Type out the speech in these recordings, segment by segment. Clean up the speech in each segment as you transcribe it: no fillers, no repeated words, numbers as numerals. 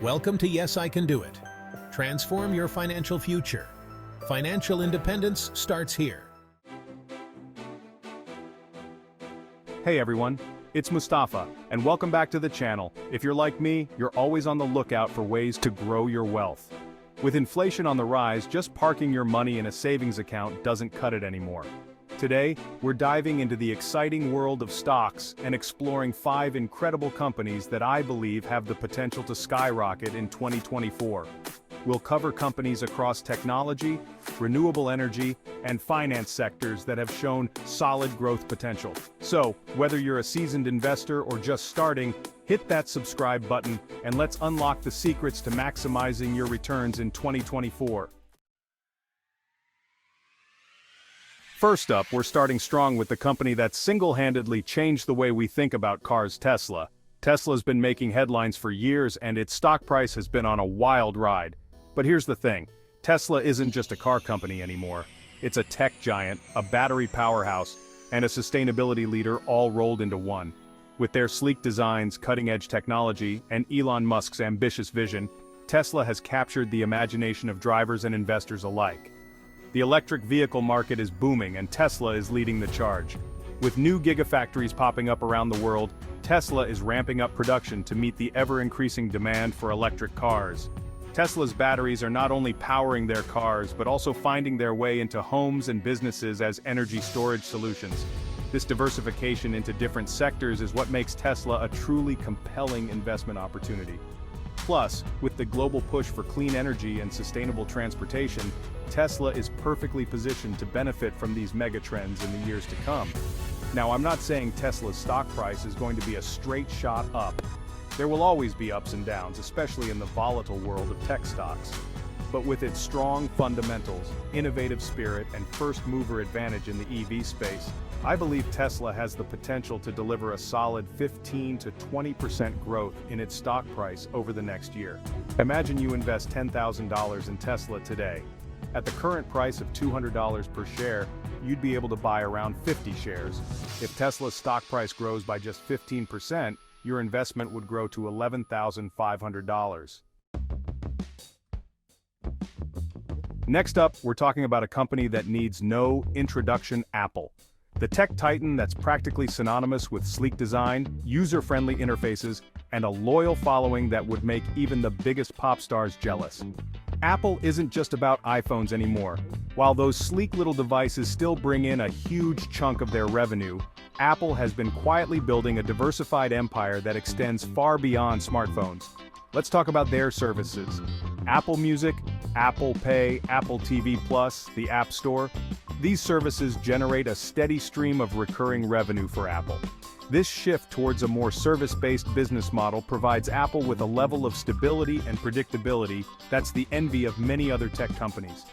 Welcome to Yes, I Can Do It. Transform your financial future. Financial independence starts here. Hey everyone, it's Mustafa, and welcome back to the channel. If you're like me, you're always on the lookout for ways to grow your wealth. With inflation on the rise, just parking your money in a savings account doesn't cut it anymore. Today, we're diving into the exciting world of stocks and exploring 5 incredible companies that I believe have the potential to skyrocket in 2024. We'll cover companies across technology, renewable energy, and finance sectors that have shown solid growth potential. So, whether you're a seasoned investor or just starting, hit that subscribe button and let's unlock the secrets to maximizing your returns in 2024. First up, we're starting strong with the company that single-handedly changed the way we think about cars, Tesla. Tesla's been making headlines for years and its stock price has been on a wild ride. But here's the thing, Tesla isn't just a car company anymore. It's a tech giant, a battery powerhouse, and a sustainability leader all rolled into one. With their sleek designs, cutting-edge technology, and Elon Musk's ambitious vision, Tesla has captured the imagination of drivers and investors alike. The electric vehicle market is booming and Tesla is leading the charge. With new gigafactories popping up around the world, Tesla is ramping up production to meet the ever-increasing demand for electric cars. Tesla's batteries are not only powering their cars but also finding their way into homes and businesses as energy storage solutions. This diversification into different sectors is what makes Tesla a truly compelling investment opportunity. Plus, with the global push for clean energy and sustainable transportation, Tesla is perfectly positioned to benefit from these megatrends in the years to come. Now, I'm not saying Tesla's stock price is going to be a straight shot up. There will always be ups and downs, especially in the volatile world of tech stocks. But with its strong fundamentals, innovative spirit, and first-mover advantage in the EV space, I believe Tesla has the potential to deliver a solid 15 to 20% growth in its stock price over the next year. Imagine you invest $10,000 in Tesla today. At the current price of $200 per share, you'd be able to buy around 50 shares. If Tesla's stock price grows by just 15%, your investment would grow to $11,500. Next up, we're talking about a company that needs no introduction, Apple. The tech titan that's practically synonymous with sleek design, user-friendly interfaces, and a loyal following that would make even the biggest pop stars jealous. Apple isn't just about iPhones anymore. While those sleek little devices still bring in a huge chunk of their revenue, Apple has been quietly building a diversified empire that extends far beyond smartphones. Let's talk about their services. Apple Music, Apple Pay, Apple TV Plus, the App Store. These services generate a steady stream of recurring revenue for Apple. This shift towards a more service-based business model provides Apple with a level of stability and predictability that's the envy of many other tech companies.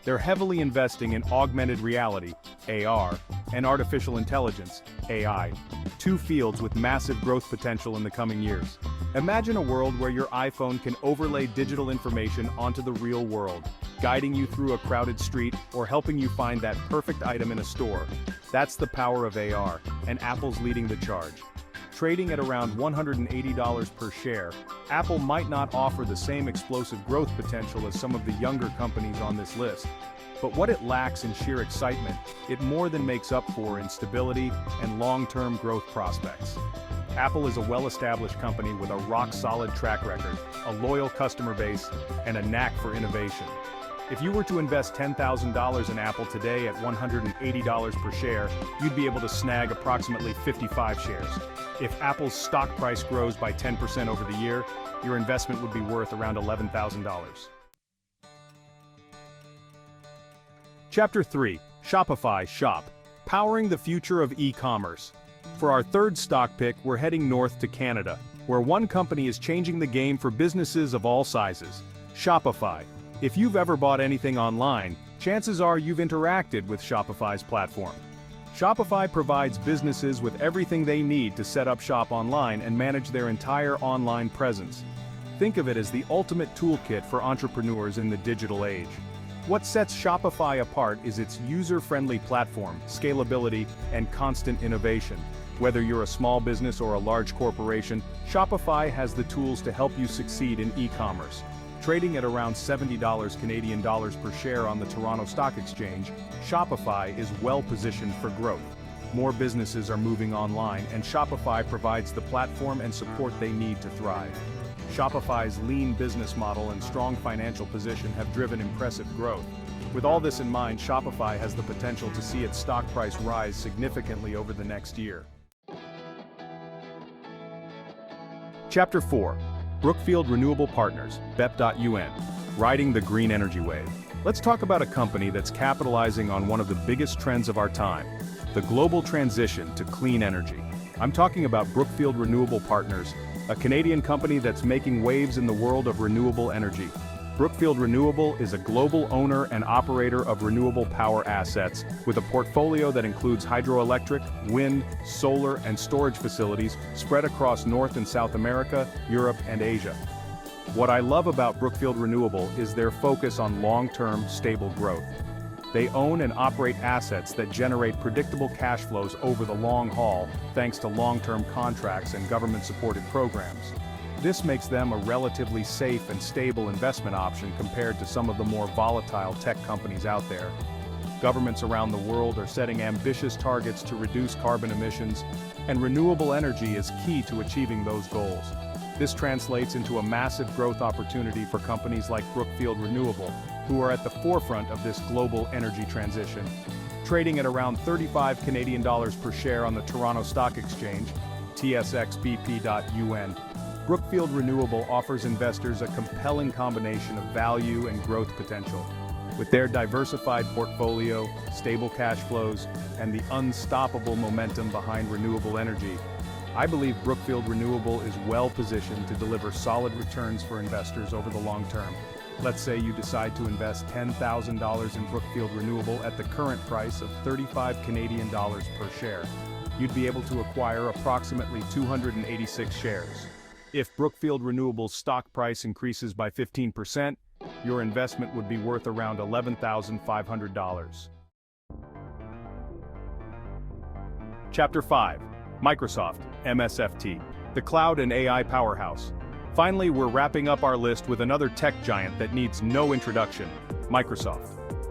They're heavily investing in augmented reality, AR, and artificial intelligence, AI, 2 fields with massive growth potential in the coming years. Imagine a world where your iPhone can overlay digital information onto the real world, guiding you through a crowded street or helping you find that perfect item in a store. That's the power of AR, and Apple's leading the charge. Trading at around $180 per share, Apple might not offer the same explosive growth potential as some of the younger companies on this list. But what it lacks in sheer excitement, it more than makes up for in stability and long-term growth prospects. Apple is a well-established company with a rock-solid track record, a loyal customer base, and a knack for innovation. If you were to invest $10,000 in Apple today at $180 per share, you'd be able to snag approximately 55 shares. If Apple's stock price grows by 10% over the year, your investment would be worth around $11,000. Chapter 3, Shopify Shop, Powering the Future of E-Commerce. For our third stock pick, we're heading north to Canada, where one company is changing the game for businesses of all sizes, Shopify. If you've ever bought anything online, chances are you've interacted with Shopify's platform. Shopify provides businesses with everything they need to set up shop online and manage their entire online presence. Think of it as the ultimate toolkit for entrepreneurs in the digital age. What sets Shopify apart is its user-friendly platform, scalability, and constant innovation. Whether you're a small business or a large corporation, Shopify has the tools to help you succeed in e-commerce. Trading at around $70 Canadian dollars per share on the Toronto Stock Exchange, Shopify is well positioned for growth. More businesses are moving online, and Shopify provides the platform and support they need to thrive. Shopify's lean business model and strong financial position have driven impressive growth. With all this in mind, Shopify has the potential to see its stock price rise significantly over the next year. Chapter 4. Brookfield Renewable Partners, BEP.UN, Riding the Green Energy Wave. Let's talk about a company that's capitalizing on one of the biggest trends of our time, the global transition to clean energy. I'm talking about Brookfield Renewable Partners, a Canadian company that's making waves in the world of renewable energy. Brookfield Renewable is a global owner and operator of renewable power assets, with a portfolio that includes hydroelectric, wind, solar, and storage facilities spread across North and South America, Europe, and Asia. What I love about Brookfield Renewable is their focus on long-term, stable growth. They own and operate assets that generate predictable cash flows over the long haul, thanks to long-term contracts and government-supported programs. This makes them a relatively safe and stable investment option compared to some of the more volatile tech companies out there. Governments around the world are setting ambitious targets to reduce carbon emissions, and renewable energy is key to achieving those goals. This translates into a massive growth opportunity for companies like Brookfield Renewable, who are at the forefront of this global energy transition. Trading at around 35 Canadian dollars per share on the Toronto Stock Exchange, TSXBP.UN, Brookfield Renewable offers investors a compelling combination of value and growth potential. With their diversified portfolio, stable cash flows, and the unstoppable momentum behind renewable energy, I believe Brookfield Renewable is well positioned to deliver solid returns for investors over the long term. Let's say you decide to invest $10,000 in Brookfield Renewable at the current price of 35 Canadian dollars per share. You'd be able to acquire approximately 286 shares. If Brookfield Renewable's stock price increases by 15%, your investment would be worth around $11,500. Chapter 5. Microsoft, MSFT, the cloud and AI powerhouse. Finally, we're wrapping up our list with another tech giant that needs no introduction, Microsoft.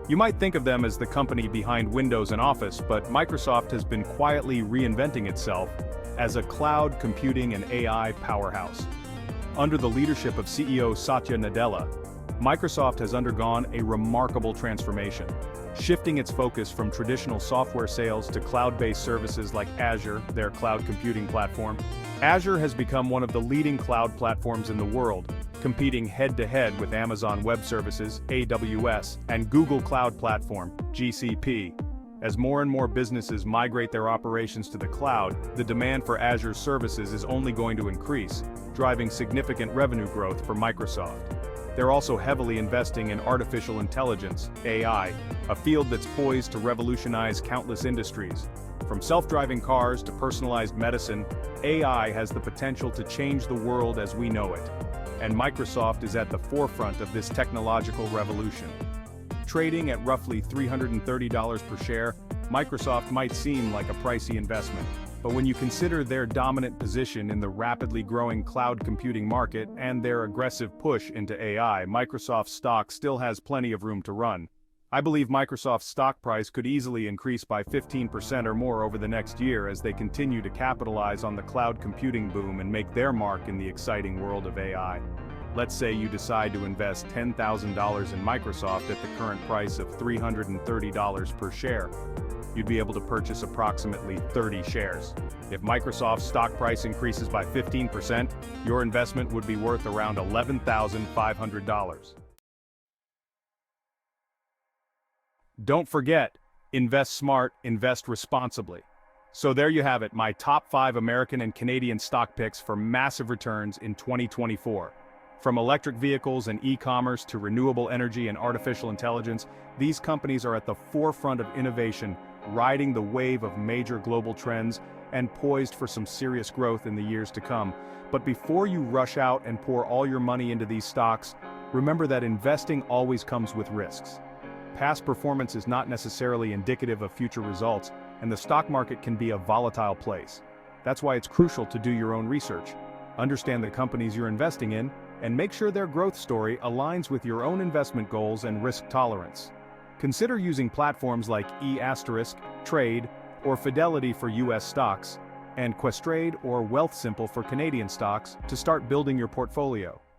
You might think of them as the company behind Windows and Office, but Microsoft has been quietly reinventing itself as a cloud computing and AI powerhouse. Under the leadership of CEO Satya Nadella, Microsoft has undergone a remarkable transformation, shifting its focus from traditional software sales to cloud-based services like Azure, their cloud computing platform. Azure has become one of the leading cloud platforms in the world, competing head-to-head with Amazon Web Services, AWS, and Google Cloud Platform, GCP. As more and more businesses migrate their operations to the cloud, the demand for Azure's services is only going to increase, driving significant revenue growth for Microsoft. They're also heavily investing in artificial intelligence, AI, a field that's poised to revolutionize countless industries. From self-driving cars to personalized medicine, AI has the potential to change the world as we know it. And Microsoft is at the forefront of this technological revolution. Trading at roughly $330 per share, Microsoft might seem like a pricey investment. But when you consider their dominant position in the rapidly growing cloud computing market and their aggressive push into AI, Microsoft's stock still has plenty of room to run. I believe Microsoft's stock price could easily increase by 15% or more over the next year as they continue to capitalize on the cloud computing boom and make their mark in the exciting world of AI. Let's say you decide to invest $10,000 in Microsoft at the current price of $330 per share. You'd be able to purchase approximately 30 shares. If Microsoft's stock price increases by 15%, your investment would be worth around $11,500. Don't forget, invest smart, invest responsibly. So there you have it, my top 5 American and Canadian stock picks for massive returns in 2024. From electric vehicles and e-commerce to renewable energy and artificial intelligence, these companies are at the forefront of innovation, riding the wave of major global trends and poised for some serious growth in the years to come. But before you rush out and pour all your money into these stocks, remember that investing always comes with risks. Past performance is not necessarily indicative of future results, and the stock market can be a volatile place. That's why it's crucial to do your own research. Understand the companies you're investing in, and make sure their growth story aligns with your own investment goals and risk tolerance. Consider using platforms like Trade, or Fidelity for US stocks, and Questrade or Wealthsimple for Canadian stocks to start building your portfolio.